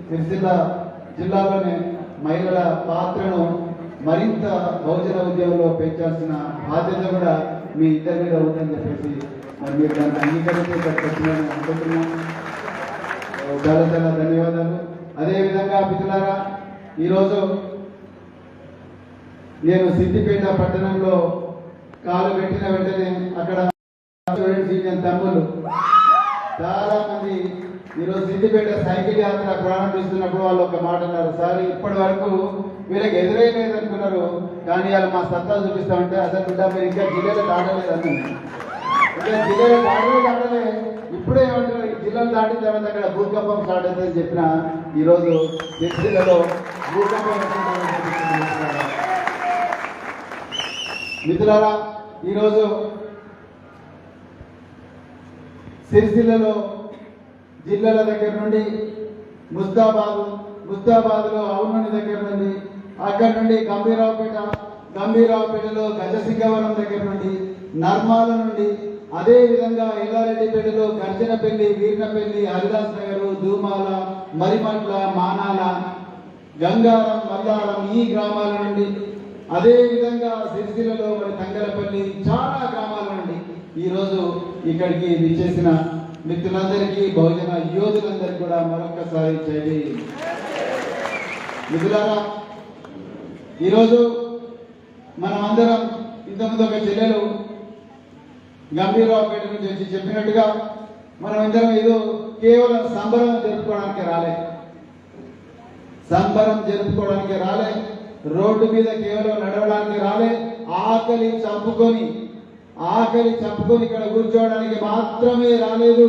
సిరిసిల్ల జిల్లాలోని మహిళల పాత్రను మరింత బహుజన ఉద్యమంలో పెంచాల్సిన బాధ్యత కూడా మీ ఇద్దరి మీద ఉందని చెప్పేసి మరి మీరు దాన్ని అంగీకరిస్తే ఖచ్చితంగా అనుకుంటున్నాను. చాలా చాలా ధన్యవాదాలు. అదేవిధంగా మిత్రులారా, ఈరోజు నేను సిద్దిపేట పట్టణంలో కాలు పెట్టిన వెంటనే అక్కడ స్టూడెంట్స్ యూనియన్ తమ్ముళ్ళు చాలా మంది ఈరోజు సిద్దిపేట సైకిల్ యాత్ర ప్రారంభిస్తున్నప్పుడు వాళ్ళు ఒక మాట అన్నారు, సార్ ఇప్పటి వరకు వీళ్ళకి ఎదురైలేదు అనుకున్నారు, కానీ వాళ్ళు మా సత్తా చూపిస్తామంటే అసలు బిడ్డ మీరు ఇంకా జిల్లాలో దాటలేదు అన్నాను. ఇంకా జిల్లాలో దాటలే ఇప్పుడే ఏమంటారు, ఈ జిల్లాలు దాటిన తర్వాత అక్కడ భూకంపం స్టార్ట్ అవుతుందని చెప్పిన ఈరోజు జిల్లాలో భూకంపం. మిత్రులారా, ఈరోజు సిరిసిల్లలో జిల్లాల దగ్గర నుండి ముస్తాబాద్లో అవునుని దగ్గర నుండి, అక్కడి నుండి గంభీరావుపేటలో గజసింగవరం దగ్గర నుండి, నర్మాల నుండి, అదే విధంగా ఎల్లారెడ్డిపేటలో గర్జనపల్లి, వీర్నపల్లి, హరిదాస్ నగర్, దూమాల, మరిమట్ల, మానాల, గంగారం, మల్లారం ఈ గ్రామాల నుండి, అదే విధంగా సిరిసిల్లలో మరి తంగలపల్లి చాలా గ్రామాల నుండి ఈరోజు ఇక్కడికి విచ్చేసిన మిత్రులందరికీ, బహుజన యోధులందరికీ కూడా మరొకసారి చేయండి. మిత్రులారా, ఈరోజు మనం అందరం ఇంతకుముందు ఒక చెల్లెలు గంభీరావుపేట నుంచి వచ్చి చెప్పినట్టుగా మనం అందరం ఏదో కేవలం సంబరం జరుపుకోవడానికి రాలే, రోడ్డు మీద కేవలం నడవడానికి రాలే, ఆకలి చంపుకొని ఇక్కడ కూర్చోవడానికి మాత్రమే రాలేదు.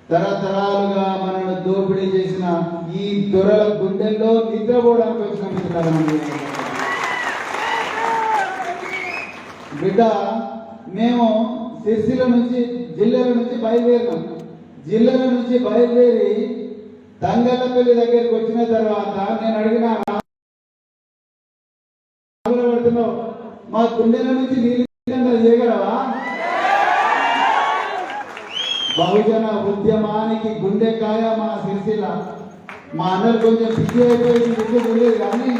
తరతరాలుగా మనల్ని దోపిడీ చేసిన ఈ దొరల గుండెల్లో నిద్రపోవడానికి వచ్చిన మిత్రులారా, బిడ్డ మేము సిరిసిల్ల నుంచి జిల్లాల నుంచి బయలుదేరి తంగళ్ళపల్లి దగ్గరికి వచ్చిన తర్వాత నేను అడిగిన, మా గుండెల నుంచి నీళ్ళు చేయగలవా? బహుజన ఉద్యమానికి గుండెకాయ మా సిరిసిల్ల. మా అన్నలు కొంచెం బిజీ అయిపోయి మీ దిక్కు చూడలేదు కానీ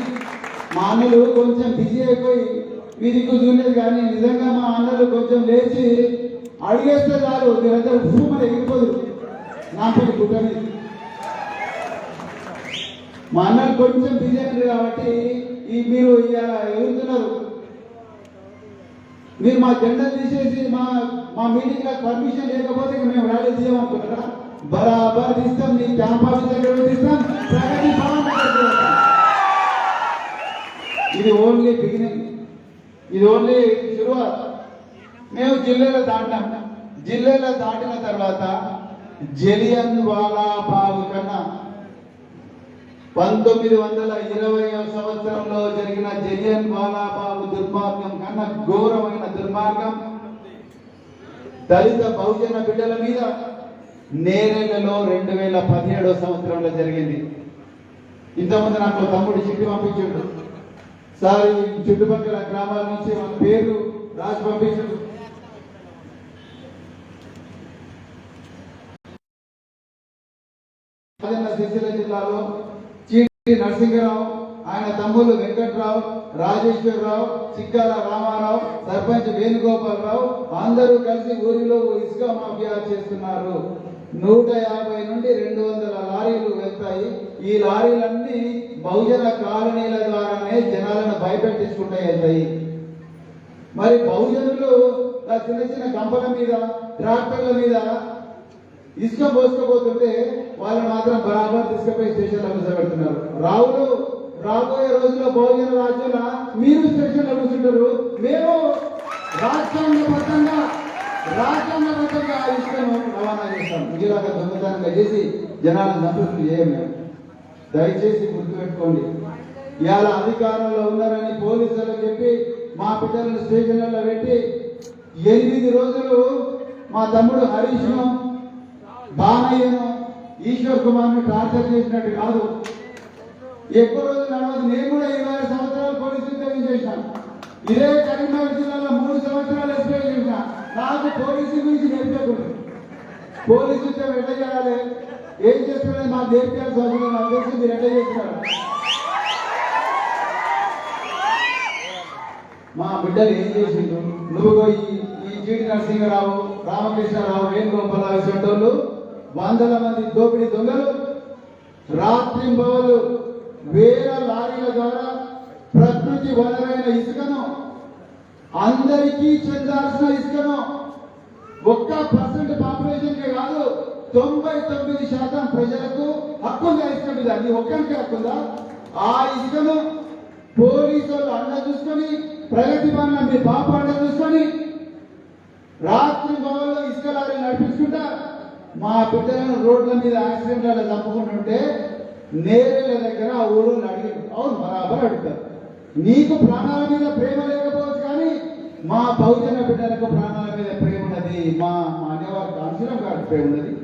మీ దిక్కు చూడలేదు కానీ నిజంగా మా అన్నలు కొంచెం లేచి అడిగేస్తే చాలు మీరందరూ భూములు ఎగిరిపోదు నా పని గుడ్డని. మా అన్నలు కొంచెం బిజీ అయ్యారు కాబట్టి మీరు ఇలా ఎగురుతున్నారు. మీరు మా జెండా తీసేసి మా మీటింగ్ లో పర్మిషన్ లేకపోతే మేము ర్యాలీ చేయమనుకుంటారా? బరాబర్ తీస్తాం. నీ క్యాంప్ ఆఫీస్ దగ్గర తీస్తాం, ప్రగతి భవన్ దగ్గర. ఇది ఓన్లీ బిగినింగ్, ఇది ఓన్లీ శురువాత్. మేము జిల్లాలో దాటిన తర్వాత జలియన్ వాలా బాగ్ కన్నా 1920వ సంవత్సరంలో జరిగిన జలియన్ వాలా బాగ్ దుర్మార్గం కన్నా ఘోరమైన దుర్మార్గం దళిత బహుజన బిడ్డల మీద నేరేళ్లలో 2017వ సంవత్సరంలో జరిగింది. ఇంతకుముందు నాకు తమ్ముడు చిట్టి పంపించాడు, సార్ ఈ చుట్టుపక్కల గ్రామాల నుంచి మన పేరు రాసి పంపించాడు. సిరిసిల్ల జిల్లాలో నరసింహరావు, ఆయన తమ్ముళ్ళు వెంకట్రావు, రాజేశ్వరరావు, చిక్కాల రామారావు, సర్పంచ్ వేణుగోపాలరావు అందరూ కలిసి ఊరిలో ఇసుక మాఫియా చేస్తున్నారు. 150 నుండి 200 లారీలు వెళ్తాయి. ఈ లారీలన్నీ బహుజన కాలనీల ద్వారానే జనాలను భయపెట్టించుకుంటూ వెళ్తాయి. మరి బహుజనులు చిన్న గంపల మీద, ట్రాక్టర్ల మీద ఇసుక పోసుకపోతుంటే వాళ్ళు మాత్రం బరాబర్ తీసుకుపోయి స్టేషన్లో కూర్చోబెడుతున్నారు. రాబోయే రోజుల్లో బహుజన రాజ్యాల మీరు స్టేషన్లో కూర్చుంటారు, మేము రాజ్యాంగబద్ధంగా ఇసుకను రవాణా చేస్తాం. ఇలాగా దొంగతనంగా చేసి జనాలను సంతృప్తి చేయము. దయచేసి గుర్తుపెట్టుకోండి, ఇవాళ అధికారంలో ఉన్నారని పోలీసులకు చెప్పి మా పిల్లలను స్టేషన్లలో పెట్టి 8 రోజులు మా తమ్ముడు హరీష్ను, బానయ్యను, ఈశ్వర్ కుమార్ను టార్చర్ చేసినట్టు కాదు. ఎక్కువ రోజులు నడవదు. నేను కూడా 20 సంవత్సరాలు పోలీసు ఉద్యోగం చేశాను. ఇదే కరీంనగర్ జిల్లాలో 3 సంవత్సరాలు ఎస్పీ చేసిన నాకు పోలీసు గురించి నేర్పకూడదు. పోలీసు ఉద్యోగం ఎట్లా చేయాలి, ఏం చేస్తున్నారని మాకు నేర్పించాల్సిన అవసరం నాకు తెలిసి మీరు ఎట్లా చేస్తున్నారు. మా బిడ్డలు ఏం చేసిండు, నువ్వు ఈ జీడి నరసింహరావు, రామకృష్ణరావు, వేణుగోపాలరావు ఇటువంటి వందల మంది దోపిడీ దొంగలు రాత్రింబవలు వేల లారీల ద్వారా ప్రకృతి వనరైన ఇసుకను, అందరికీ చెందాల్సిన ఇసుకను 1% పాపులేషన్కే కాదు 99% ప్రజలకు హక్కుందా ఇసుక మీద? అది ఒక్కరికే హక్కుందా? ఆ ఇసుకను పోలీసు వాళ్ళు అండ చూసుకొని, ప్రగతి భవన్ మీ పాప అండ చూసుకొని రాత్రి భవన్లో ఇసుక లారీ నడిపించుకుంటా మా బిడ్డలను రోడ్ల మీద యాక్సిడెంట్లలో చంపుకుంటుంటే నేరేళ్ల దగ్గర ఆ ఊళ్ళో అడిగారు. అవును, బరాబర్ అడుగుతారు. నీకు ప్రాణాల మీద ప్రేమ లేకపోవచ్చు, కానీ మా బహుజన బిడ్డలకు ప్రాణాల మీద ప్రేమ ఉన్నది. మా మాన్యవారి కాంశీరాం గారికి ప్రేమ ఉన్నది,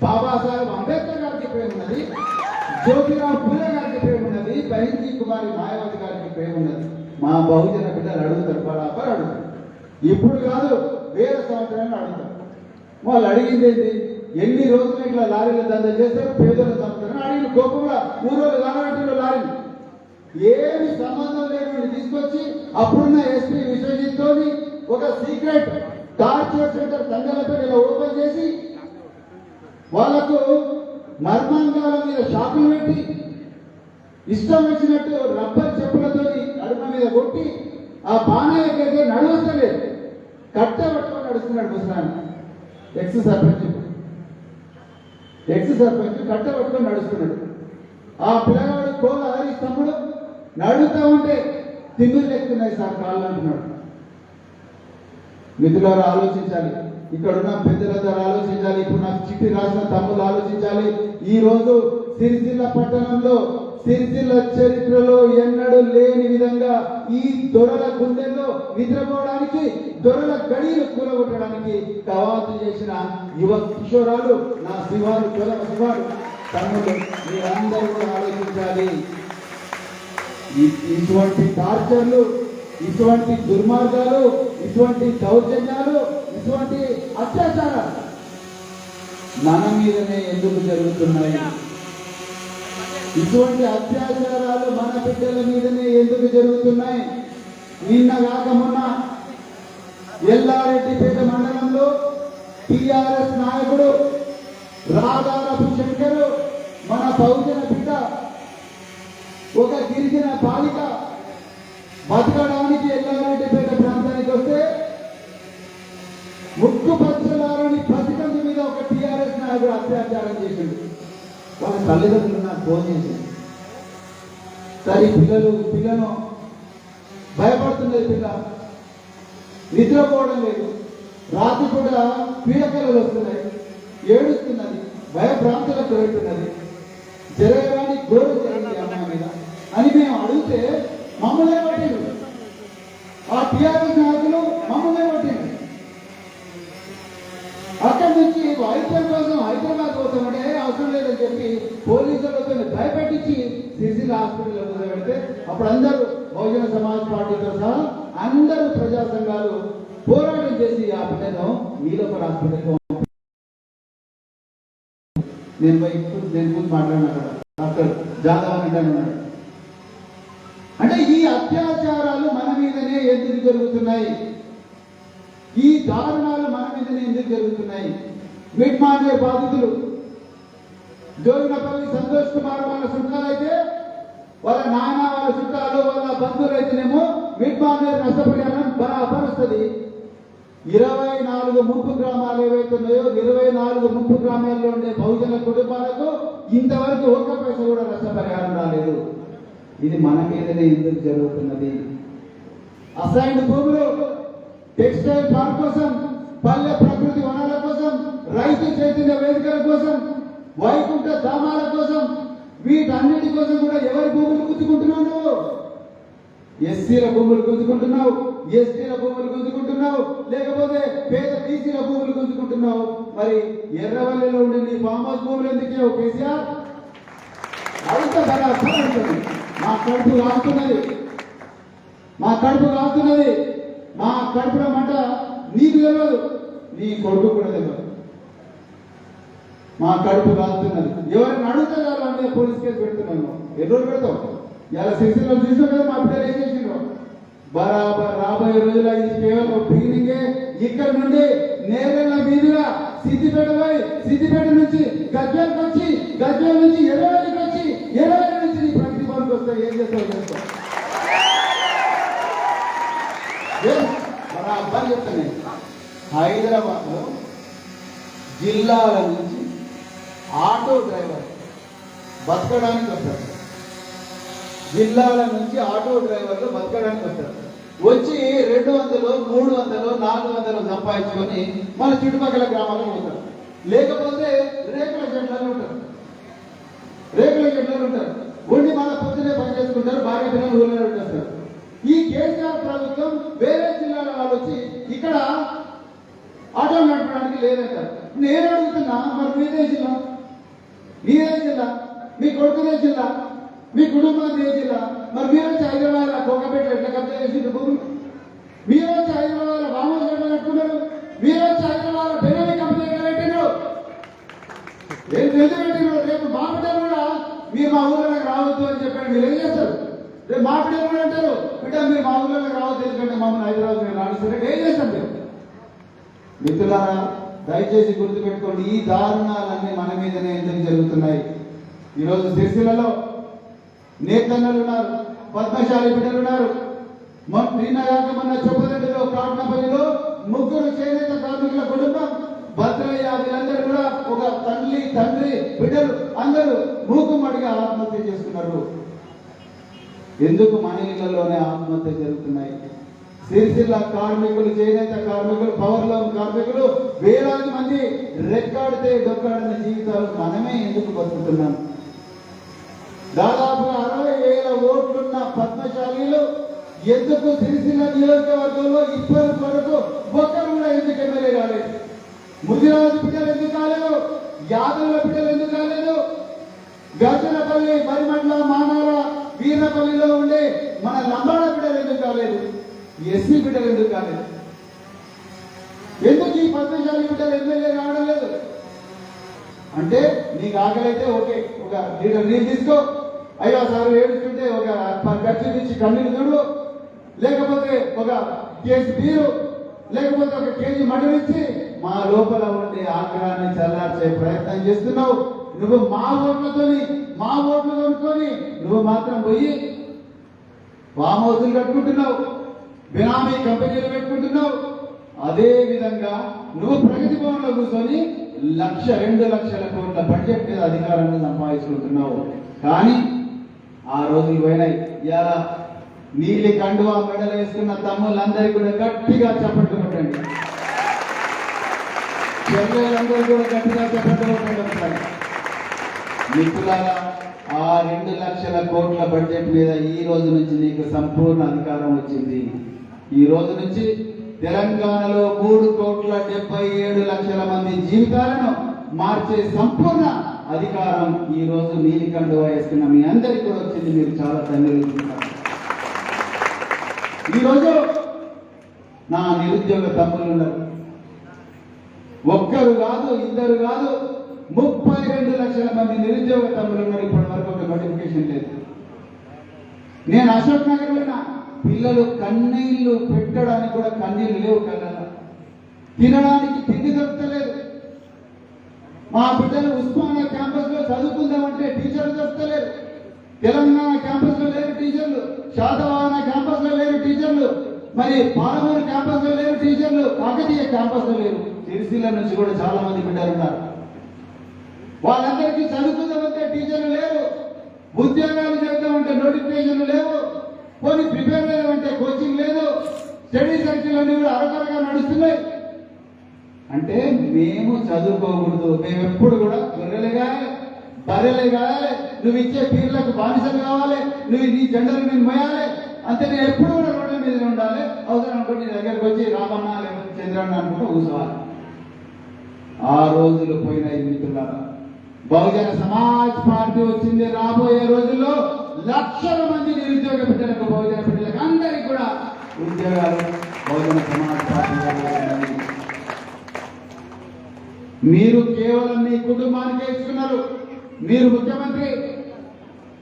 బాబాసాహెబ్ అంబేద్కర్ గారికి ప్రేమ ఉన్నది, జ్యోతిరావు పూలే గారికి ప్రేమ ఉన్నది, బహింజీ కుమారి మాయావతి గారికి ప్రేమ ఉన్నది. మా బహుజన బిడ్డలు అడుగుతారు, బరాబర్ అడుగుతారు. ఇప్పుడు కాదు, వేల సంవత్సరాలు అడుగుతారు. వాళ్ళు అడిగింది ఏంటి? ఎన్ని రోజులు ఇట్లా లారీల దందా చేస్తారు, పేదలు చంపుతారు అడిగిన కోపంలో ఊరోళ్ళు కావాలంటే లారీలు ఏమి సంబంధం లేని తీసుకొచ్చి అప్పుడున్న ఎస్పీ విశ్వజిత్ తోని ఒక సీక్రెట్ టార్చర్ సెంటర్ తంగలపేట ఇలా ఓపెన్ చేసి వాళ్లకు మర్మాంగాల మీద షాకులు పెట్టి ఇష్టం వచ్చినట్టు రబ్బర్ చెప్పులతో అడుమ మీద కొట్టి ఆ బాణయ్యకైతే నడుస్తలేదు, కట్ట పట్టుకొని నడుస్తున్నాడు ముసలాన్ని. ఎక్స్ సర్పంచ్ కట్ట పట్టుకొని నడుస్తున్నాడు. ఆ పిల్లగాడు కోళ్ళ హరి తమ్ముడు నడుస్తూ ఉంటే తిమ్మిళ్ళు ఎక్కుతున్నాయి సార్ కాళ్ళు అంటున్నాడు. మిత్రులారా ఆలోచించాలి, ఇక్కడ ఉన్న పెద్దలందరూ ఆలోచించాలి, ఇప్పుడు నాకు చిట్టి రాసిన తమ్ముళ్ళు ఆలోచించాలి. ఈ రోజు సిరిసిల్ల పట్టణంలో, సిరిసిల్ల చరిత్రలో ఎన్నడూ లేని విధంగా ఈ దొరల గుండెల్లో నిద్రపోవడానికి, దొరల గడియలు కూలగొట్టడానికి కవాతు చేసిన యువ కిషోరాలు నా శివారు, శివారు తమ్ముళ్ళు, మీరందరూ కూడా ఆలోచించాలి. ఇటువంటి టార్చర్లు, ఇటువంటి దుర్మార్గాలు, ఇటువంటి దౌర్జన్యాలు, ఇటువంటి అత్యాచారాలు మన మీదనే ఎందుకు జరుగుతున్నాయి? ఇటువంటి అత్యాచారాలు మన బిడ్డల మీదనే ఎందుకు జరుగుతున్నాయి? నిన్న కాక మొన్న ఎల్లారెడ్డిపేట మండలంలో టిఆర్ఎస్ నాయకుడు రాధారపు శంకర్ మన బహుజన బిడ్డ ఒక గిరిజన బాలిక బతకడానికి ఎల్లారెడ్డిపేట ప్రాంతానికి వస్తే ముక్కు పచ్చలారని పసికందు మీద ఒక టిఆర్ఎస్ నాయకుడు అత్యాచారం చేసిండు. వాళ్ళ తల్లిదండ్రులు నాకు ఫోన్ చేసింది. సరే పిల్లను భయపడుతున్నది, పిల్ల నిద్రపోవడం లేదు, రాత్రి కూడా పీడకలలు వస్తున్నాయి, ఏడుస్తున్నది, భయభ్రాంతులకు పెడుతున్నది, జరగరాని గోరు జరిగింది అమ్మాయి మీద అని మేము అడిగితే మమ్మల్నే పట్టిండు. ఆ టీఆర్ఎస్ నాయకులు మమ్మల్నే పట్టిండు. అక్కడి నుంచి వైద్యం కోసం హైదరాబాద్ కోసం అంటే అవసరం లేదని చెప్పి పోలీసులతో భయపెట్టించి సిరిసిల్ల హాస్పిటల్లో పెడితే అప్పుడు అందరూ బహుజన సమాజ్ పార్టీతో సహా అందరూ ప్రజా సంఘాలు పోరాటం చేసి ఆ బిడ్డను నీలోపల హాస్పిటల్కి నేను గురించి మాట్లాడినా కదా, డాక్టర్ జాదవ్ అని ఉన్నాడు. అంటే ఈ అత్యాచారాలు మన మీదనే ఎందుకు జరుగుతున్నాయి? ఈ దారుణాలు మన మీదనే ఎందుకు జరుగుతున్నాయి? మిడ్ మార్నింగ్ బాధితులు జోగినపల్లి సంతోష్ కుమార్ వాళ్ళ చుట్టాలైతే, వాళ్ళ నాన్న వాళ్ళ చుట్టాలు, వాళ్ళ బంధువులు అయితేనేమో మిడ్ మార్నింగ్ నష్టపరిహారం బరాబర్ వస్తుంది. 24 ముంపు గ్రామాలు ఏవైతున్నాయో 24 ముంపు గ్రామాల్లో ఉండే బహుజన కుటుంబాలకు ఇంతవరకు ఒక్క పైసా కూడా నష్టపరిహారం రాలేదు. ఇది మన మీదనే ఎందుకు జరుగుతున్నది? అసైన్డ్ భూములు, టెక్స్టైల్ పార్క్ కోసం, పల్లె ప్రకృతి వనాల కోసం, రైతు చైతన్య వేదికల కోసం, వైకుంఠ ధామాల కోసం, వీటన్నిటి కోసం కూడా ఎవరి భూములు గుంజుకుంటున్నావు? నువ్వు ఎస్సీల భూములు గుంజుకుంటున్నావు, ఎస్టీల భూములు గుంజుకుంటున్నావు, లేకపోతే పేద బీసీల భూములు గుంజుకుంటున్నావు. మరి ఎర్రవల్లిలో ఉండే నీ ఫామ్ హౌస్ భూములు ఎందుకు కేసీఆర్? అంత బరాబర్ మా కడుపు కాస్తున్నది, మా కడుపు కాస్తున్నది. మా కడుపులో మాట నీకు తెలియదు, నీ కొడుకు కూడా తెలియదు. మా కడుపు కాలుతున్నది. ఎవరైనా అడిగితే చాలు అంటే పోలీస్ కేసు పెడుతున్నాను. ఎన్ని రోజులు పెడతాం? ఇలా సిరిసిల్లో చూసినా కదా మా బిడ్డలు ఏం చేసిండ్రు. బరాబర్ రాబోయే రోజుల్లో ఇది కేవలం బిగినింగే. ఇక్కడ నుండి నేరెళ్ళ మీదుగా సిద్దిపేట పోయి సిద్దిపేట నుంచి గజ్వేల్కి వచ్చి గజ్వేల్ నుంచి 20కి వచ్చి 20 నుంచి నీ ప్రగతి భవన్కి వస్తాయి. ఏం చేస్తావు చేస్తావు బరాబర్ చెప్తాను. హైదరాబాద్ లో జిల్లాల నుంచి ఆటో డ్రైవర్ బతకడానికి వస్తారు. జిల్లాల నుంచి ఆటో డ్రైవర్లు బతకడానికి వస్తారు. వచ్చి 200, 300, 400 సంపాదించుకొని మన చుట్టుపక్కల గ్రామాలకు పోతారు. లేకపోతే రేకుల చెట్లలో ఉంటారు. ఉండి మన పొద్దునే పని చేసుకుంటారు. భార్య పిల్లలు ఊళ్ళో ఉంటారు. ఈ కేసీఆర్ ప్రభుత్వం వేరే జిల్లాల వాళ్ళు వచ్చి ఇక్కడ ఆటో నడపడానికి లేదంటారు. నేను అడుగుతున్నా, మరి మీదే జిల్లా, మీ కొడుకునే జిల్లా, మీ కుటుంబానికి ఏ జిల్లా? మరి మీరు వచ్చి హైదరాబాద్ కోకపేట ఎట్లా కబ్జా చేసిండ్రు భూములు? మీరు వచ్చి హైదరాబాద్ వామోస్ ఎట్లా కట్టుకున్నారు? మీరు వచ్చి హైదరాబాద్ బెనామీ కంపెనీ ఎట్లా పెట్టినారు? రేపు మా బిడ్డలు కూడా మీరు మా ఊళ్ళోకి రావద్దు అని చెప్పండి. మీరు ఏం చేస్తారు? రేపు మా బిడ్డలు కూడా అంటారు, బిడ్డ మీరు మా ఊళ్ళోకి రావద్దు ఎందుకంటే మమ్మల్ని హైదరాబాద్ మీరు రాణిస్తారు. ఏం చేస్తాం మీరు? మిత్రులారా, దయచేసి గుర్తుపెట్టుకోండి, ఈ దారుణాలన్నీ మన మీదనే ఎందుకు జరుగుతున్నాయి. ఈరోజు సిరిసిల్లలో నేతన్నలు ఉన్నారు, పద్మశాలి బిడ్డలు ఉన్నారు. మొన్న చొప్పదండిలో కాట్నపల్లిలో 3 చేనేత కార్మికుల కుటుంబం, భద్రయ్య, వీళ్ళందరూ కూడా ఒక తండ్రి బిడ్డలు అందరూ మూకుమ్మడిగా ఆత్మహత్య చేసుకున్నారు. ఎందుకు? మన ఇళ్లలోనే ఆత్మహత్య జరుగుతున్నాయి. సిరిసిల్ల కార్మికులు, చేనేత కార్మికులు, పవర్లూమ్ కార్మికులు వేలాది మంది రెక్కాడితే డొక్కాడిన జీవితాలు మనమే ఎందుకు బతుకుతున్నాం? దాదాపుగా 60,000 ఓట్లున్న పద్మశాలీలు ఎందుకు సిరిసిల్ల నియోజకవర్గంలో ఇప్పటి వరకు ఒక్కరు కూడా ఎందుకు ఎమ్మెల్యే కాలేదు? ముదిరాజు బిడ్డలు ఎందుకు కాలేదు? యాదవుల బిడ్డలు ఎందుకు కాలేదు? గర్జనపల్లి, మరిమండ్ల, మానాల, వీర్నపల్లిలో ఉండే మన లంబాడ బిడ్డలు ఎందుకు కాలేదు? ఎస్సీ బిడ్డలు ఎందుకు కాలేదు? ఎందుకు ఈ పద్మశాలి బిడ్డలు ఎమ్మెల్యే కావడం లేదు? అంటే నీకు ఆకలైతే ఓకే, ఒక లీటర్ నీళ్ళు తీసుకో, అయ్యో సార్ ఏడుస్తుంటే ఒక ఖర్చు తెచ్చి కన్నీళ్ళు చూడు, లేకపోతే ఒక కేజీ బీరు, లేకపోతే ఒక కేజీ మటన్ ఇచ్చి మా లోపల ఉండే ఆగ్రహాన్ని చల్లార్చే ప్రయత్నం చేస్తున్నావు. నువ్వు మా ఓట్లు కొనుక్కొని నువ్వు మాత్రం పోయి ఫామ్ హౌస్లు కట్టుకుంటున్నావు, బినామీ కంపెనీలు పెట్టుకుంటున్నావు. అదే విధంగా నువ్వు ప్రగతి భవన్లో కూర్చొని 1-2 లక్షల కోట్ల బడ్జెట్ మీద అధికారాన్ని సంపాదించుకుంటున్నావు. కానీ ఆ రోజులు పోయినాయి. ఇలా నీలి కండువా మెడలు వేసుకున్న తమ్ముళ్ళందరికీ కూడా గట్టిగా చప్పట్లు కొట్టండి. చెల్లెలందరూ కూడా గట్టిగా చప్పట్లు కొట్టండి. మిత్రులారా, ఆ 2 లక్షల కోట్ల బడ్జెట్ మీద ఈ రోజు నుంచి నీకు సంపూర్ణ అధికారం వచ్చింది. ఈ రోజు నుంచి తెలంగాణలో 3,77,00,000 మంది జీవితాలను మార్చే సంపూర్ణ అధికారం ఈ రోజు నీలికండువా వేసుకున్న మీ అందరికీ కూడా వచ్చింది. మీరు చాలా ధన్యవాదాలు. ఈరోజు నా నిరుద్యోగ తమ్ముళ్ళు ఉన్నారు. ఒక్కరు కాదు, ఇద్దరు కాదు, 32 లక్షల మంది నిరుద్యోగ తమ్ముళ్ళు ఉన్నారు. ఇప్పటి వరకు ఒక నోటిఫికేషన్ లేదు. నేను అశోక్ నగర్ వెళ్ళినా, పిల్లలు కన్నీళ్లు పెట్టడానికి కూడా కన్నీళ్లు లేవు కళ్ళ, తినడానికి తిండి దొరకలేదు. మా బిడ్డలు ఉస్మానియా క్యాంపస్ లో చదువుకుందామంటే టీచర్లు దొరకలేరు. తెలంగాణ క్యాంపస్ లో లేరు టీచర్లు, శాతవాహన క్యాంపస్ లో లేరు టీచర్లు, మరి పాలమూరు క్యాంపస్ లో లేరు టీచర్లు, కాకతీయ క్యాంపస్ లో లేరు. సిరిసిల్ల నుంచి కూడా చాలా మంది బిడ్డలు ఉన్నారు. వాళ్ళందరికీ చదువుకుందామంటే టీచర్లు లేరు, ఉద్యోగాలు చేద్దామంటే నోటిఫికేషన్లు లేవు, పోనీ ప్రిపేర్ అయ్యామంటే కోచింగ్ లేదు, స్టడీ సర్కిల్ అన్ని కూడా అరకొరగా నడుస్తున్నాయి. అంటే మేము చదువుకోకూడదు, మేము ఎప్పుడు కూడా గొర్రెలు కావాలి, బర్రెలు కావాలి, నువ్వు ఇచ్చే పీర్లకు బానిసలు కావాలి, నువ్వు నీ జెండర్ నేను మోయాలి, అంతే నేను ఎప్పుడు కూడా రోడ్ల మీద ఉండాలి. అవసరం అనుకుంటే నీ దగ్గరకు వచ్చి రామన్న లేకపోతే చంద్రన్న అనుకుంటూ కూర్చోవాలి. ఆ రోజులు పోయినాయి మిత్రులారా. బహుజన సమాజ్ పార్టీ వచ్చింది. రాబోయే రోజుల్లో లక్షల మంది నిరుద్యోగ బిడ్డలకు, బహుజన బిడ్డలకు అందరికీ కూడా ఉద్యోగాలు బహుజన సమాజ్ పార్టీ. మీరు కేవలం మీ కుటుంబానికే ఇస్తున్నారు. మీరు ముఖ్యమంత్రి,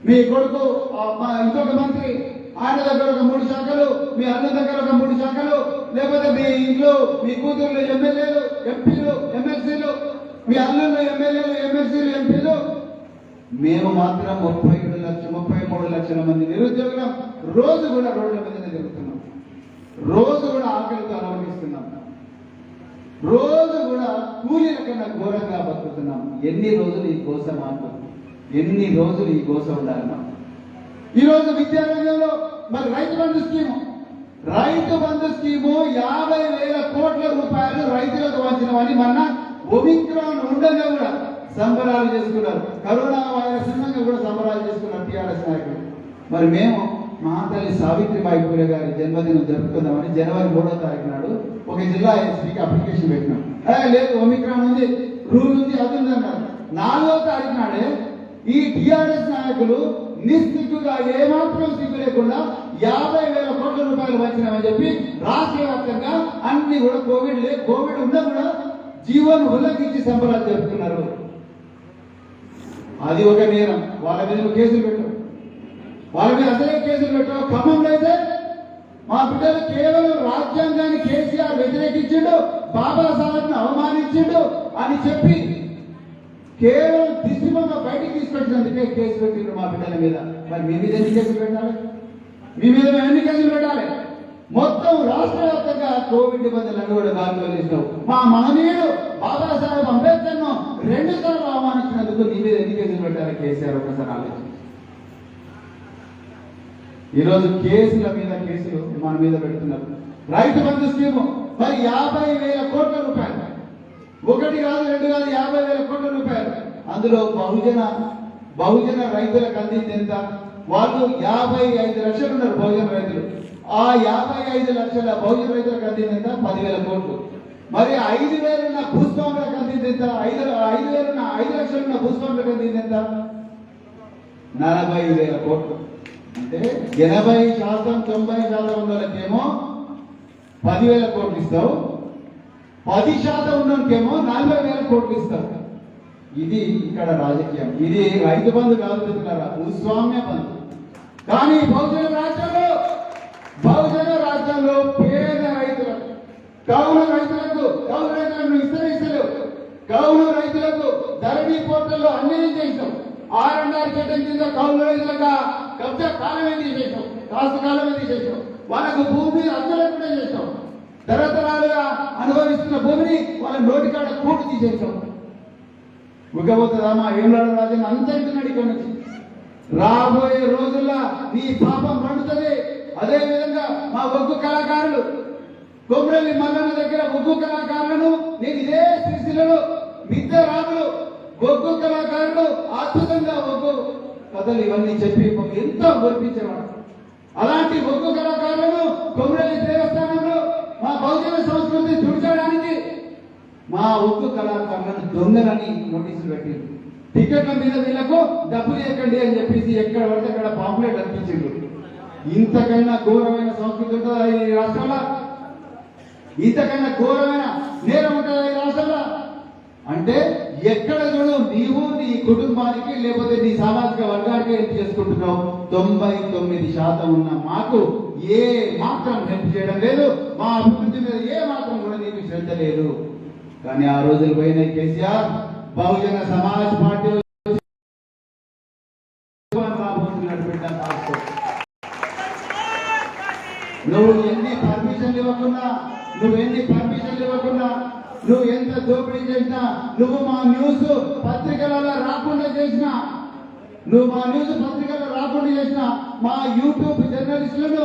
మీ కొడుకు ఇంకొక మంత్రి, ఆయన దగ్గర ఒక 3 శాఖలు, మీ అన్న దగ్గర ఒక 3 శాఖలు, లేకపోతే మీ ఇంట్లో మీ కూతుర్లు ఎమ్మెల్యేలు, ఎంపీలు, ఎమ్మెల్సీలు, మీ అల్లుళ్ళు ఎమ్మెల్యేలు, ఎమ్మెల్సీలు, ఎంపీలు. మేము మాత్రం 33 లక్షల మంది నిరుద్యోగులం. రోజు కూడా రోడ్ల మీదనే తిరుగుతున్నాం, రోజు కూడా ఆకలితో అనుభవిస్తున్నాం, రోజు కూడా కూలీల కన్నా ఘోరంగా బతుకుతున్నాం. ఎన్ని రోజులు ఈ గోస మాకు, ఎన్ని రోజులు ఈ గోస ఉండాలి మాకు? ఈరోజు విద్యారంగంలో మరి రైతు బంధు స్కీము 50,000 కోట్ల రూపాయలు రైతులకు వంచినవని మొన్న ఒమిక్రాన్ ఉండగా కూడా సంబరాలు చేసుకున్నారు. కరోనా వైరస్ ఉండగా కూడా సంబరాలు చేసుకున్నారు టీఆర్ఎస్ నాయకులు. మరి మేము మా తల్లి సావిత్రిబాయి పూలే గారి జన్మదినం జరుపుకుందామని జనవరి 3వ తారీఖు నాడు ఒక జిల్లా ఎస్పీకి అప్లికేషన్ పెట్టినాం. లేదు ఒమిక్రాన్ ఉంది, రూల్ ఉంది, అది ఉంది అన్నారు. 4వ తారీఖు నాడే ఈ టీఆర్ఎస్ నాయకులు నిస్సిగ్గుగా ఏమాత్రం సిగ్గు లేకుండా 50,000 కోట్ల రూపాయలు వచ్చినామని చెప్పి రాష్ట్ర వ్యాప్తంగా అన్ని కూడా కోవిడ్ ఉన్నా కూడా జీవోను ఉల్లంఘించి సంబరాలు జరుపుతున్నారు. అది ఒక నేరం. వాళ్ళ మీద కేసులు పెట్టావు, వాళ్ళ మీద అసలే కేసులు పెట్టావు. ఖమ్మంలో అయితే మా బిడ్డలు కేవలం రాజ్యాంగాన్ని కేసీఆర్ వ్యతిరేకించిండు, బాబాసాహెబ్ను అవమానించిండు అని చెప్పి కేవలం దిశబొమ్మ బయటికి తీసుకొచ్చినందుకే కేసు పెట్టిండ్రు మా బిడ్డల మీద. మరి మీ మీద ఎన్ని కేసులు పెట్టాలి? మీ మీద ఎన్ని కేసులు పెట్టాలి? మొత్తం రాష్ట్ర వ్యాప్తంగా కోవిడ్ నిబంధనలను కూడా గాలిలో వేసినావు. మా మహనీయుడు బాబాసాహెబ్ అంబేద్కర్ ను 2 సార్లు అవమానించినందుకు నీ మీద ఎన్ని కేసులు పెట్టాలి కేసీఆర్? ఒకసారి ఆలోచించి. ఈరోజు కేసుల మీద కేసులు మన మీద పెడుతున్నారు. రైతు బంధు స్కీము మరి 50,000 కోట్ల రూపాయలు, 1 కాదు 2 కాదు, 50,000 కోట్ల రూపాయలు. అందులో బహుజన రైతులకు అందింది ఎంత? వాళ్ళు 55 లక్షలు ఉన్నారు బహుజన రైతులు. ఆ 55 లక్షల బహుజన రైతులకు అందింది ఎంత? 10,000 కోట్లు. మరి 5,000 ఉన్న భూస్వాములకు అందింది ఎంత? 5,000 ఉన్న 5 లక్షలు ఉన్న భూస్వాములకు అందింది ఎంత? 40,000 కోట్లు. అంటే 80% 90% ఉన్నోళ్ళకేమో 10,000 కోట్లు ఇస్తావు, 10% ఉన్నోళ్ళకేమో 40,000 కోట్లు ఇస్తావు. ఇది ఇక్కడ రాజకీయం. ఇది రైతు బంధు కాదు చెప్తున్నారా, భూస్వామ్య బంధు. కానీ బహుజన రాజ్యంలో పేద రైతులకు, కౌలు రైతులకు ఇస్తలేవు. కౌలు రైతులకు ధరణి పోర్టల్లో అన్యాయం చేసాం. 6.5 చట్టం కింద కౌలు రైతులకు కబ్జా కాలమే తీసేసాం, కాసు కాలమే తీసేసాం. వాళ్ళకు భూమి అద్దెలేకుండా చేసాం. తరతరాలుగా అనుభవిస్తున్న భూమిని వాళ్ళ నోటికాడ కూటు తీసేసాం. ఉగ్గబోతుందామా ఏమలాడ రాజు అంతటినాడు ఇక్కడ నుంచి. రాబోయే రోజుల్లో నీ పాపం పండుతుంది. అదే విధంగా మా ఒగ్గు కళాకారులు కొమ్రెల్లి మల్లన్న దగ్గర ఒగ్గు కళాకారులను నేను ఇదే సిరిసిల్లలో మిద్దె రాములు ఒగ్గు కళాకారులు అద్భుతంగా ఒగ్గు కథలు ఇవన్నీ చెప్పి ఎంతో గొర్పించేవాడు. అలాంటి ఒగ్గు కళాకారులను కొమ్రెల్లి దేవస్థానంలో మా బహుజన సంస్కృతి తుడిచడానికి మా ఒగ్గు కళాకారులను దొంగలని నోటీసులు పెట్టింది. టికెట్ల మీద వీళ్ళకు డబ్బులు ఇవ్వకండి అని చెప్పేసి ఎక్కడ పడితే అక్కడ పాంప్లెట్ అందించిండ్రు. ఇంతకైనా ఘోరమైన సంస్కృతి ఉంటుందా ఈ రాష్ట్రంలో? ఇంతకైనా ఘోరమైన నేరం ఉంటుందా ఈ రాష్ట్రంలో? అంటే ఎక్కడ చూడు నీవు నీ కుటుంబానికి లేకపోతే నీ సామాజిక వర్గానికి హెల్ప్ చేసుకుంటున్నావు. 99% ఉన్న మాకు ఏ మాత్రం హెల్ప్ చేయడం లేదు. మా అభివృద్ధి మీద ఏ మాత్రం కూడా నీకు శ్రద్ధ లేదు. కానీ ఆ రోజులు పోయిన కేసీఆర్ బహుజన సమాజ్ పార్టీ నువ్వు ఎన్ని పర్మిషన్లు ఇవ్వకున్నా, నువ్వు ఎంత దోపిడీ చేసినా, నువ్వు మా న్యూస్ పత్రికలలో రాకుండా చేసినా, మా యూట్యూబ్ జర్నలిస్టులను,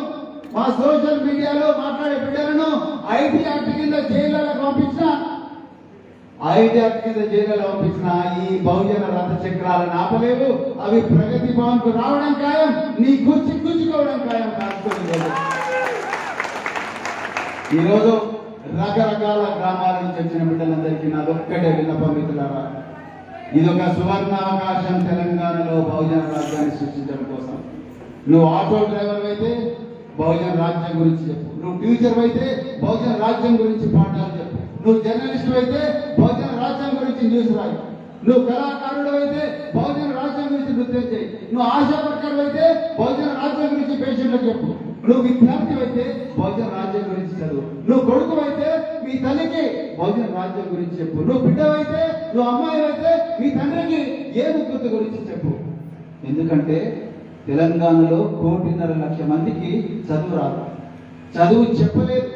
మా సోషల్ మీడియాలో మాట్లాడే బిడ్డలను ఐటీ యాక్ట్ కింద జైళ్ళలో పంపించిన ఈ బహుజన రథ చక్రాలను ఆపలేవు. అవి ప్రగతి భవన్ కు రావడం ఖాయం, నీ గుచ్చుకోవడం ఖాయం. ఈరోజు రకరకాల గ్రామాల నుంచి వచ్చిన బిడ్డలందరికీ నాదొక్కటే విన్నపం మిత్రులారా, ఇదొక సువర్ణావకాశం తెలంగాణలో బహుజన రాజ్యాన్ని సృష్టించడం కోసం. నువ్వు ఆటో డ్రైవర్ అయితే బహుజన రాజ్యం గురించి చెప్పు, నువ్వు టీచర్ అయితే బహుజన రాజ్యం గురించి పాఠాలు చెప్పు. నువ్వు జర్నలిస్టు అయితే బహుజన రాజ్యం గురించి న్యూస్ రాయి. నువ్వు కళాకారుడు అయితే బహుజన రాజ్యం గురించి నృత్యం చేయి. నువ్వు ఆశా వర్కర్ అయితే బహుజన రాజ్యం గురించి పేషెంట్లకు చెప్పు. నువ్వు విద్యార్థి అయితే బహుజన రాజ్యం గురించి చదువు. నువ్వు కొడుకు అయితే మీ తల్లికి బహుజన రాజ్యం గురించి చెప్పు. నువ్వు బిడ్డవైతే, నువ్వు అమ్మాయి అయితే మీ తండ్రికి ఏ ముగ్గురు గురించి చెప్పు. ఎందుకంటే తెలంగాణలో 1.5 మందికి చదువు రాదు, చదువు చెప్పలేదు.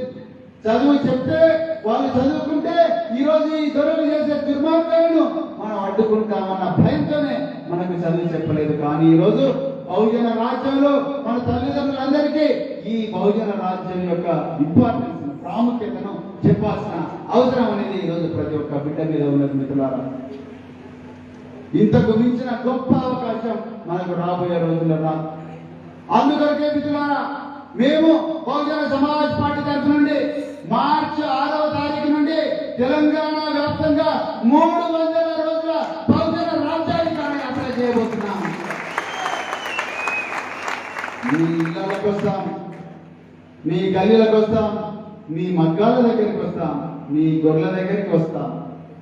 చదువు చెప్తే వాళ్ళు చదువుకుంటే ఈరోజు ఈ దొరలు చేసే దుర్మార్గాలను మనం అడ్డుకుంటామన్న భయంతోనే మనకు చదువు చెప్పలేదు. కానీ ఈరోజు బహుజన రాజ్యంలో మన తల్లిదండ్రులందరికీ ఈ బహుజన రాజ్యం యొక్క ఇంపార్టెన్స్, ప్రాముఖ్యతను చెప్పాల్సిన అవసరం అనేది ఈరోజు ప్రతి ఒక్క బిడ్డ మీద ఉన్నది. మిత్రులారా, ఇంతకు మించిన గొప్ప అవకాశం మనకు రాబోయే రోజుల్లో రాదు. అందుకొరకే మిత్రులారా, మేము బహుజన సమాజ్ పార్టీ తరఫు నుండి మార్చి 6వ తారీఖు నుండి తెలంగాణ వ్యాప్తంగా 300 రోజుల బహుజన రాజ్యానికి యాత్ర చేయబోతున్నాం. మీ ఇళ్లకు వస్తాం, మీ గల్లీలకు వస్తాం, మీ మగ్గాల దగ్గరికి వస్తాం, మీ గొర్రెల దగ్గరికి వస్తాం,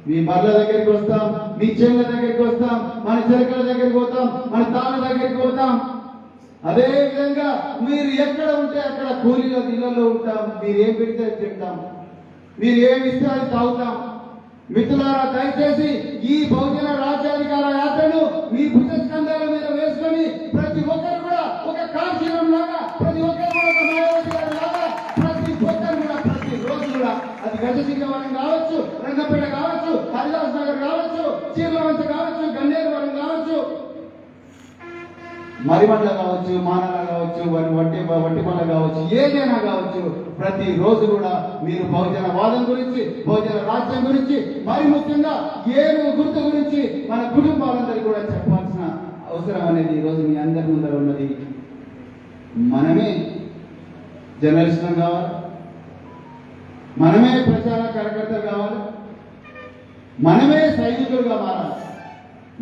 మీ బర్ల దగ్గరికి వస్తాం, మీ చేళ్ళ దగ్గరికి వస్తాం, మన చిలకల దగ్గరికి పోతాం, మన తాళ్ళ దగ్గరికి పోతాం. అదే విధంగా మీరు ఎక్కడ ఉంటే అక్కడ కూలీల ఇళ్లలో ఉంటాం. మీరు ఏం పెడితే తింటాం, మీరు ఏమి ఇస్తే అది తాగుతాం. మిత్రులారా, దయచేసి ఈ బహుజన రాజ్యాధికార యాత్రను మీ భుజస్కంధాల మీద వేసుకొని ప్రతి ఒక్కరు కూడా ఒక కాశీరం లాగా, ప్రతి ఒక్కరు కూడా ఒక మాయావతి గారి లాగా, ప్రతి ఒక్కరు కూడా ప్రతి రోజు కూడా, అది గజసింగవరం కావచ్చు, రంగపేట కావచ్చు, హరిదాస్ నగర్ కావచ్చు, చీర్లవంచ కావచ్చు, గన్నేరువరం కావచ్చు, మరిమండల కావచ్చు, మానల కావచ్చు, వట్టిమల్ల కావచ్చు, ఏదైనా కావచ్చు, ప్రతి రోజు కూడా మీరు బహుజన వాదం గురించి, బహుజన రాజ్యం గురించి, మరి ముఖ్యంగా ఏను గుర్తు గురించి మన కుటుంబాలందరికీ కూడా చెప్పాల్సిన అవసరం అనేది ఈరోజు మీ అందరి ముందర ఉన్నది. మనమే జర్నలిస్టులు కావాలి, మనమే ప్రచార కార్యకర్తలు కావాలి, మనమే సైనికులుగా మారాలి,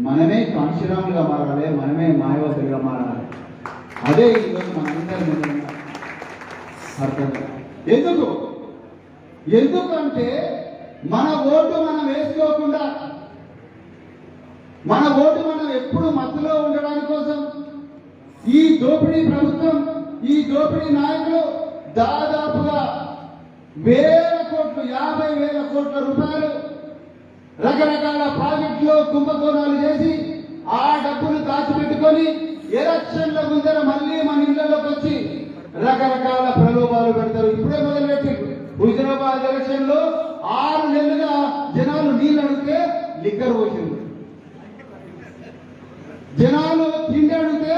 మనమే కాంశీరాములుగా మారాలి, మనమే మాయావతులుగా మారాలి. అదే ఈరోజు మనందరి అర్థం. ఎందుకంటే మన ఓటు మనం వేసుకోకుండా, మన ఓటు మనం ఎప్పుడు మధ్యలో ఉండడానికి కోసం ఈ దోపిడీ ప్రభుత్వం, ఈ దోపిడీ నాయకులు దాదాపుగా 1000 కోట్లు, 50,000 కోట్ల రూపాయలు రకరకాల ప్రాజెక్టులో కుంభకోణాలు చేసి ఆ డబ్బులు దాచిపెట్టుకొని ఎలక్షన్ల ముందర మళ్ళీ మన ఇళ్లలోకి వచ్చి రకరకాల ప్రలోభాలు పెడతారు. ఇప్పుడే మొదలుపెట్టి హుజరాబాద్ ఎలక్షన్ లో 6 నెలలుగా జనాలు నీళ్ళు అడిగితే లిక్కర్ పోసింది, జనాలు తిండి అడిగితే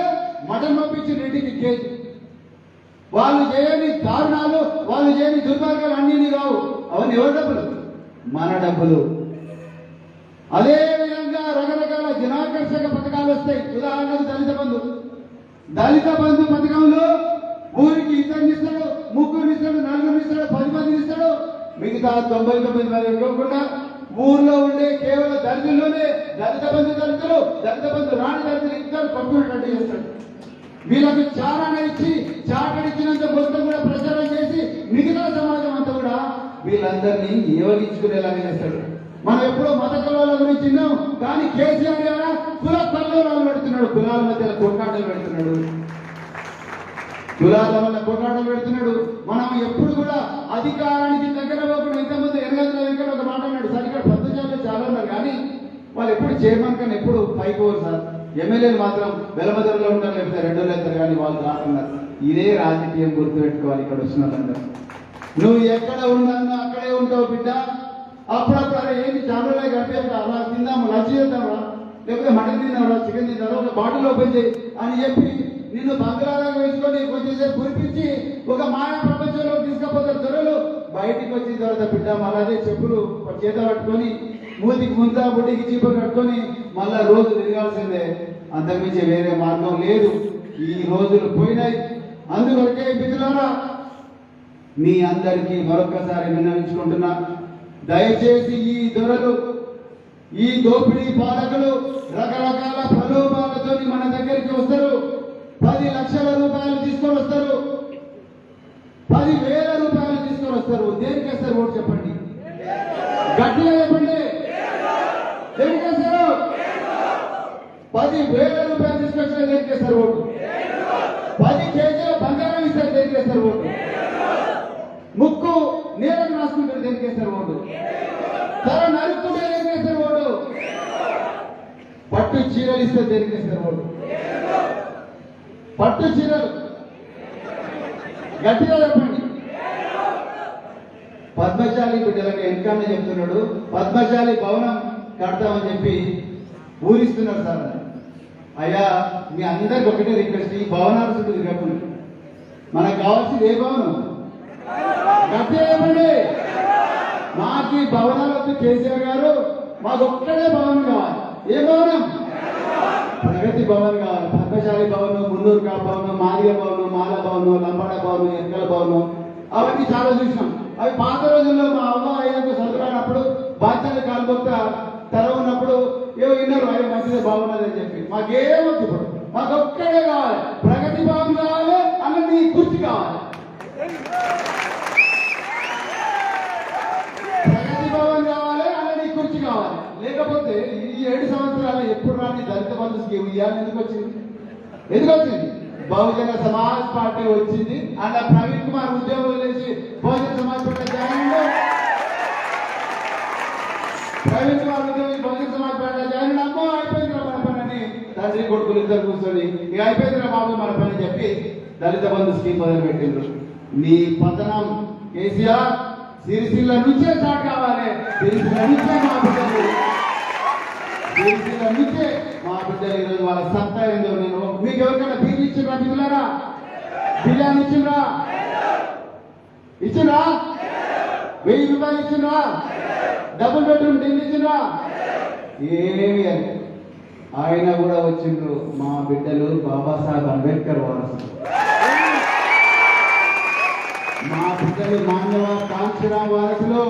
మటన్ పంపించి రెడ్డికి కేసు. వాళ్ళు చేయని దారుణాలు, వాళ్ళు చేయని దుర్మార్గాలు అన్నీ కావు. అవన్నీ ఎవరి డబ్బులు? మన డబ్బులు. అదే విధంగా రకరకాల జనాకర్షక పథకాలు వస్తాయి. ఉదాహరణకు దళిత బంధు పథకంలో ఊరికి 2 ఇస్తాడు, 3 ఇస్తాడు, 4 ఇస్తాడు, 10 మందిని ఇస్తాడు. మిగతా 99 మంది ఇవ్వకుండా ఊర్లో ఉండే కేవలం దళితుల్లోనే దళిత బంధు రాని దళితులు ఇస్తారు, పంపినట్టు చేస్తాడు. వీళ్ళకు చారాన ఇచ్చి చాటడిచ్చినంత మొత్తం కూడా ప్రచారం చేసి మిగతా సమాజం అంతా కూడా వీళ్ళందరినీ ఏవగించుకునేలాగా చేస్తాడు. మనం ఎప్పుడో మత కులాల గురించి విన్నాం, కానీ కేసీఆర్ గారు కుల కల్లోలాలు పెడుతున్నాడు, కులాల మధ్యలో కొట్లాటలు పెడుతున్నాడు, కులాల వల్ల కొట్లాటలు పెడుతున్నాడు. మనం ఎప్పుడు కూడా అధికారానికి దగ్గర పోకుండా, ఇంతకుముందు ఎరగంత వెంకట ఒక మాట అన్నాడు సార్, ఇక్కడ పద్మజాలు చాలా ఉన్నారు కానీ వాళ్ళు ఎప్పుడు చైర్మన్ కన్నా ఎప్పుడు పైపోరు సార్, ఎమ్మెల్యేలు మాత్రం వెలమదరలో ఉంటారు, లేకపోతే 2 వెళ్తారు కానీ వాళ్ళు రాకున్నారు. ఇదే రాజకీయం గుర్తుపెట్టుకోవాలి. ఇక్కడ వచ్చినదంతా నువ్వు ఎక్కడ ఉన్నా అక్కడే ఉంటావు బిడ్డ. అప్పుడప్పుడు అరే ఏంటి చాలా కట్టాక అలా తిందాము, లంచ్ చేద్దామా, లేకపోతే మటన్ తిందామా, చికెన్ తిందామా, ఒక బాటిల్ ఓపెన్ చేయి అని చెప్పి నిన్ను బంగాళాగా వేసుకొని కొంచెంసేపు కురిపించి ఒక మాయా ప్రపంచంలో తీసుకపోతే దొరలు బయటికి వచ్చిన తర్వాత బిడ్డ మళ్ళీ చెప్పులు చేత పట్టుకొని మూతికి ముంత బుడ్డికి చీప కట్టుకొని మళ్ళా రోజు తిరగాల్సిందే. అంతకుమించి వేరే మార్గం లేదు. ఈ రోజులు పోయినాయి. అందుకొరకే మిత్రులారా, మీ అందరికీ మరొకసారి విన్నవించుకుంటున్నా, దయచేసి ఈ దొరలు, ఈ దోపిడీ పాలకులు రకరకాల ప్రలోభాలతో మన దగ్గరికి వస్తారు. 10 లక్షల రూపాయలు తీసుకొని వస్తారు, 10,000 రూపాయలు తీసుకొని వస్తారు. దేనికి వేస్తారు ఓటు చెప్పండి? గట్టిగా చెప్పండి. దేనికేస్తారు? 10,000 రూపాయలు తీసుకొచ్చిన దేనికేస్తారు ఓటు? 10 కేజీల బంగారం ఇస్తారు దేనికేస్తారు ఓటు? ముక్కు నీళ్ళకు రాసుకుంటారు దేనికేస్తారు ఓటు? తల నరుక్కుంటే దేనికేస్తారు ఓటు? పట్టు చీరలు ఇస్తే దేనికేస్తారు ఓటు? పట్టు చీరలు గట్టిగా చెప్పండి. పద్మశాలి బిడ్డలకు వెనకానే చెప్తున్నాడు, పద్మశాలి భవనం కడతామని చెప్పి ఊరిస్తున్నారు సార్. అయ్యా మీ అందరికి ఒకటే రిక్వెస్ట్, ఈ భవనాలు చుట్టూ తిరగకుండా మనకు కావాల్సింది ఏ భవనం? గట్టిగా చెప్పండి. మాకు ఈ భవనాలు వద్దు కేసీఆర్ గారు, మాకు ఒక్కడే భవనం కావాలి. ఏ భవనం? ప్రగతి భవన్ కావాలి. పద్మశాలి భవనం, మున్నూరు కా భవనం, మాదిగ భవనం, మాల భవనం, లంబాడ భవనం, ఎక్కల భవనం, అవన్నీ చాలా చూసినాం. అవి పాత రోజుల్లో మా అమ్మ అయ్యాక చదువుకున్నప్పుడు బాధ్యత కాలుకొత్త తల ఉన్నప్పుడు ఏవో విన్నారు, అయ్యో మంచిది బాగున్నది అని చెప్పి. మాకేమొద్దు ఇప్పుడు, మాకు ఒక్కడే కావాలి. ప్రగతి భవన్ కావాలి, అన్న నీ కుర్చీ కావాలి. ప్రగతి భవన్ కావాలి, అన్న నీ కుర్చీ కావాలి. లేకపోతే ఈ 7 సంవత్సరాలు ఎప్పుడు రాని దళిత బంధు స్కీమ్ ఇవ్వాలి. ఎందుకు వచ్చింది? బహుజన సమాజ్ పార్టీ వచ్చింది. అలా ప్రవీణ్ కుమార్ ఉద్యోగం వదిలేసి బహుజన సమాజ్ పార్టీ జాయిన్ ప్రవీణ్ కుమార్ ఉద్యోగం బహుజన సమాజ్ పార్టీ జాయిన్ అమ్మో అయిపోయిందిరా మన పని అని తండ్రి కొడుకులు ఇద్దరు కూర్చొని ఇక అయిపోయిందిరా బాబు మన పని చెప్పి దళిత బంధు స్కీమ్ మొదలు పెట్టిండ్రు. నీ పతనం కేసీఆర్ సిరిసిల్ల నుంచే స్టార్ట్ కావాలి. సిరిసిల్ల నుంచే మా బిడ్డలు, సిరిసిల్ల నుంచే మా బిడ్డలు ఈరోజు వాళ్ళ సత్తా ఏందో. నేను మీకు ఎవరికైనా బిల్లు ఇచ్చిండ్రా? బిల్లారా? బిర్యానీ ఇచ్చిండ్రా? 1000 రూపాయలు ఇచ్చిండ్రా? డబుల్ బెడ్రూమ్ ఢిల్లీ ఇచ్చిండ్రా? ఏమి అని ఆయన కూడా వచ్చిండ్రు. మా బిడ్డలు బాబాసాహెబ్ అంబేద్కర్ వారసులు, మా బిడ్డలు మాన్యవర్ కాంచీరామ్ వారసులు,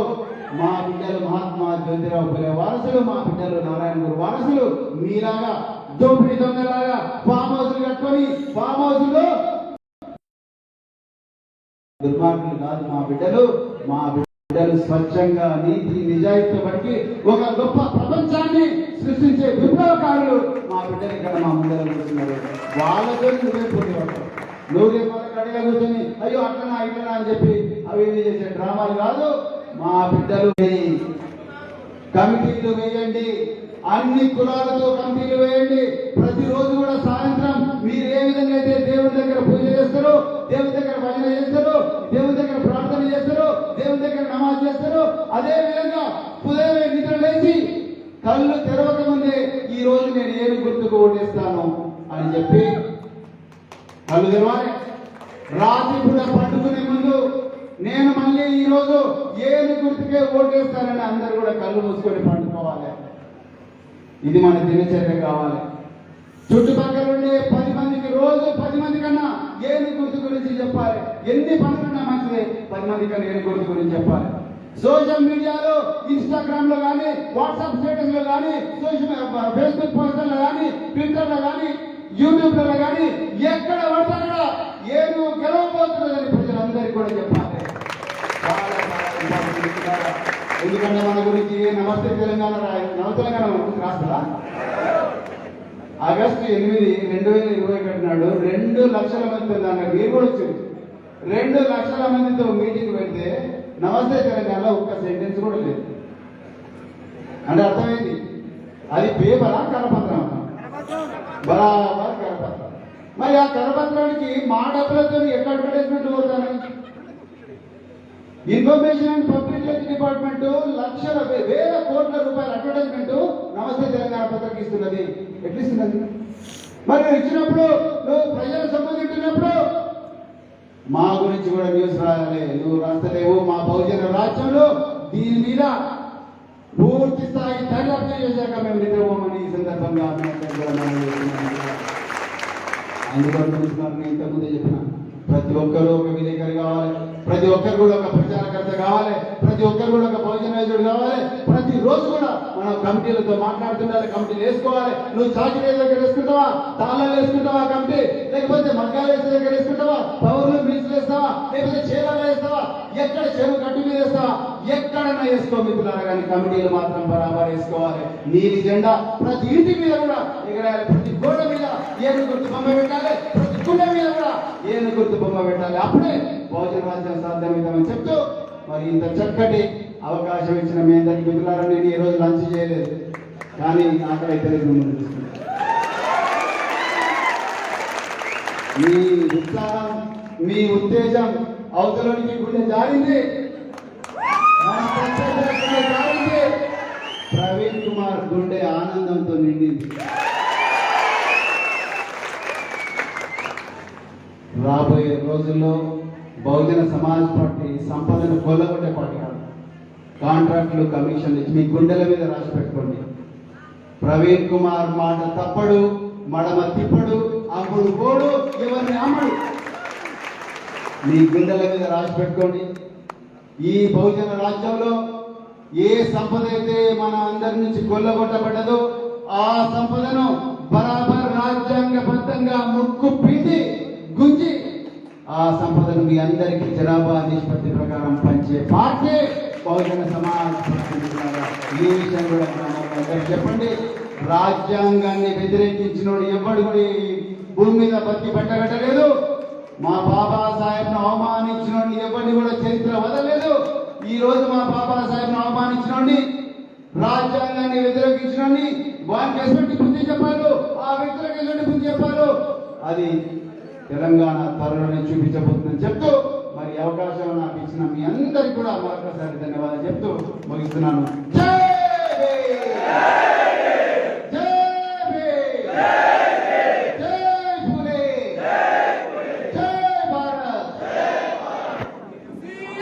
మా బిడ్డలు మహాత్మా జ్యోతిరావు పులే వారసులు, మా బిడ్డలు నారాయణ గురు వారసులు. మీలాగా దోపిడీ దొంగలాగా ఫామ్ హౌస్లు కట్టుకొని ఫామ్ హౌస్లో దుర్మార్గులు కాదు మా బిడ్డలు. మా బిడ్డలు స్వచ్ఛంగా నీతి నిజాయితీ బట్టి ఒక గొప్ప ప్రపంచాన్ని సృష్టించే విప్లవకారులు మా బిడ్డలు ఇక్కడ మా ముందర కూర్చున్నారు. వాళ్ళతో నువ్వే పోటీ పడతావు. నువ్వే వాళ్ళకి అడిగా కూర్చొని అయ్యో అట్లనా ఇట్లనా అని చెప్పి అవి చేసే డ్రామాలు కాదు. మా బిడ్డలు కమిటీలు వేయండి, అన్ని కులాలతో కమిటీలు వేయండి. ప్రతిరోజు కూడా సాయంత్రం మీరు ఏ విధంగా అయితే దేవుని దగ్గర పూజ చేస్తారో, దేవుని దగ్గర భజన చేస్తారో, దేవుని దగ్గర ప్రార్థన చేస్తారో, దేవుని దగ్గర నమాజ్ చేస్తారో, అదే విధంగా ఉదయమే నిద్ర లేచి కళ్ళు తెరవక ముందే ఈ రోజు నేను ఏమి గుర్తుకు ఓటేస్తాను అని చెప్పి కళ్ళు తెరవాలి. రాత్రి కూడా పట్టుకునే ముందు నేను మళ్ళీ ఈ రోజు ఏమి గుర్తుకే ఓటేస్తానని అందరూ కూడా కళ్ళు మూసుకొని పండుకోవాలి. ఇది మన దినచర్య కావాలి. చుట్టుపక్కల ఉండే 10 మందికి రోజు 10 మంది కన్నా ఏమి గుర్తు గురించి చెప్పాలి. ఎన్ని పనులున్నా మంచిదే, 10 మంది కన్నా ఏమి గుర్తు గురించి చెప్పాలి. సోషల్ మీడియాలో, ఇన్స్టాగ్రామ్ లో కానీ, వాట్సాప్ స్టేటస్ లో కానీ, ఫేస్బుక్ పోస్టర్లో కానీ, ట్విట్టర్ లో కానీ, యూట్యూబ్ లో కానీ ఎక్కడ పడతారో ఏమి గెలవబోతున్నదని ప్రజలందరికీ కూడా చెప్పాలి. ఎందుకంటే మన గురించి నమస్తే తెలంగాణ రాస్తారా? ఆగస్టు 8, 2020 నాడు 2 లక్షల మంది దాకా మీరు కూడా వచ్చింది. 2 లక్షల మందితో మీటింగ్ పెడితే నమస్తే తెలంగాణలో ఒక్క సెంటెన్స్ కూడా లేదు. అంటే అర్థమైంది, అది పేపరా కరపత్రం? బరాబర్ కరపత్రం. మరి ఆ కరపత్రానికి మా డబ్బులతో ఎక్కడ అడ్వర్టైజ్మెంట్ పోతాను? ఇన్ఫర్మేషన్ అండ్ పబ్లిక్ డిపార్ట్మెంట్ లక్షల వేల కోట్ల రూపాయల అడ్వర్టైజ్మెంట్ నమస్తే తెలంగాణ పత్రిక ఇస్తున్నది. ఎట్లిస్తున్నది? మరి ఇచ్చినప్పుడు నువ్వు ప్రజల సంబంధించినప్పుడు మా గురించి కూడా న్యూస్ రాయాలి. నువ్వు రాస్తలేవు. మా బహుజన రాజ్యంలో దీని మీద పూర్తి స్థాయి దర్యాప్తు చేశాక మేము నిద్రపోమని ఈ సందర్భంగా అందుబాటులో ఇంతకుముందే చెప్పిన ప్రతి ఒక్కరు ఒక విలేకరి కావాలి, ప్రతి ఒక్కరు కూడా ఒక ప్రచారకర్త కావాలి, ప్రతి ఒక్కరు కూడా ఒక భోజనాయుడు కావాలి. ప్రతి రోజు కూడా మనం కమిటీలతో మాట్లాడుతుండాలి, కమిటీలు వేసుకోవాలి. నువ్వు చాకిరీ దగ్గర వేసుకుంటావా, తాళాలు వేసుకుంటావా కమిటీ, లేకపోతే మగ్గాలు వేసే దగ్గర వేసుకుంటావా, పవర్లు మిల్స్ వేస్తావా, లేకపోతే చీరాలు వేస్తావా, ఎక్కడ చెరువు గట్టు మీద వేస్తావా, ఎక్కడన్నా వేసుకో మిత్రులారా, కానీ కమిటీలు మాత్రం బరాబర్ వేసుకోవాలి. నీలి జెండా ప్రతి ఇంటి మీద కూడా ఎగరాలి, ప్రతి గోడ మీద ఏను గుర్తు బొమ్మ పెట్టాలి, ప్రతి గుండె మీద కూడా ఏను గుర్తు బొమ్మ పెట్టాలి. అప్పుడే బహుజన రాజ్యం సాధ్యమవుతామని చెప్తూ మరి ఇంత చక్కటి అవకాశం ఇచ్చిన మీ అందరికీ మిత్రులారా, నేను ఈ రోజు లంచ్ చేయలేదు, కానీ ఆకలి అయితే ముందు తీసుకున్నాను. మీ ఉత్సాహం, మీ ఉత్తేజం అవతలోనికి గుండె జారింది, ప్రవీణ్ కుమార్ గుండె ఆనందంతో నిండింది. రాబోయే రోజుల్లో బహుజన సమాజ్ పార్టీ సంపదను కొల్లగొట్టే పార్టీ కాదు. కాంట్రాక్టులు, కమిషన్లు ఇచ్చి మీ గుండెల మీద రాసి పెట్టుకోండి. ప్రవీణ్ కుమార్ మాట తప్పడు, మడమ తిప్పడు, అమ్ముడు పోడు, ఎవరిని అమ్మడు. మీ గుండెల మీద రాసి పెట్టుకోండి. ఈ బహుజన రాజ్యంలో ఏ సంపద అయితే మన అందరి నుంచి కొల్లగొట్టబడ్డదో ఆ సంపదను బరాబర్ రాజ్యాంగబద్ధంగా ముక్కు పిండి గుంజి ఆ సంపదను మీ అందరికీ జనాభా నిష్పత్తి ప్రకారం పంచే పార్టీ బహుజన సమాజ్ పార్టీ. ఈ విషయం కూడా అందరికి చెప్పండి. రాజ్యాంగాన్ని వ్యతిరేకించినోడు ఎవడు కూడా భూమి మీద బతికి పెట్టగట్టలేదు. మా బాబాసాహెబ్ను అవమానించినోడిని ఎవరిని కూడా చరిత్ర వదలలేదు. ఈ రోజు మా బాబాసాహెబ్ను అవమానించినోడిని, రాజ్యాంగాన్ని వ్యతిరేకించినోడిని వారికి ఎటువంటి బుద్ధి చెప్పారు, ఆ వ్యక్తులకు ఎటువంటి బుద్ధి చెప్పారు, అది తెలంగాణ త్వరలోనే చూపించబోతుందని చెప్తూ మరి అవకాశం నాకు ఇచ్చిన మీ అందరికీ కూడా మరొకసారి ధన్యవాదాలు చెప్తూ ముగిస్తున్నాను.